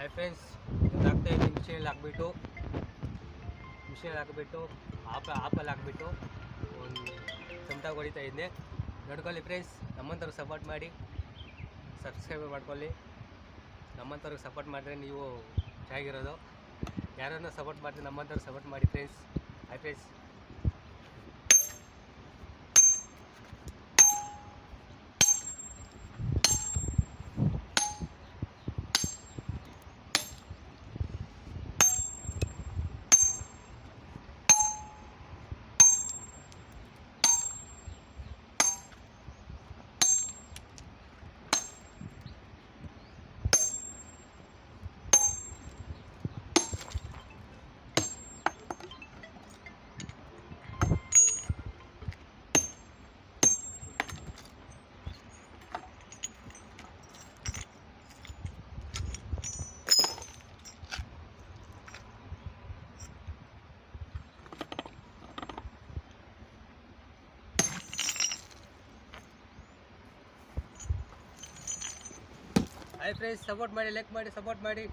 Hi friends, ಇದು ಆಗ್ತಾ ಇದೆ ಮಿಷಿನಲ್ಲಿ ಹಾಕಿಬಿಟ್ಟು ಆಪಲ್ಲಿ ಹಾಕಿಬಿಟ್ಟು ಒಂದು ಚಮಟ ಹೊಡಿತಾ ಇದ್ದೆ. ನೋಡ್ಕೊಳ್ಳಿ ಫ್ರೆಂಡ್ಸ್, ನಮ್ಮಂಥವ್ರಿಗೆ ಸಪೋರ್ಟ್ ಮಾಡಿ, ಸಬ್ಸ್ಕ್ರೈಬ್ ಮಾಡ್ಕೊಳ್ಳಿ. ನಮ್ಮಂಥವ್ರಿಗೆ ಸಪೋರ್ಟ್ ಮಾಡಿದ್ರೆ ನೀವು ಚೆನ್ನಾಗಿರೋದು. ಯಾರನ್ನ ಸಪೋರ್ಟ್ ಮಾಡ್ತೀವಿ, ನಮ್ಮಂಥವ್ರಿಗೆ ಸಪೋರ್ಟ್ ಮಾಡಿ friends. Hi friends. Hi friends, support ಮಾಡಿ, ಲೈಕ್ ಮಾಡಿ, ಸಪೋರ್ಟ್ ಮಾಡಿ.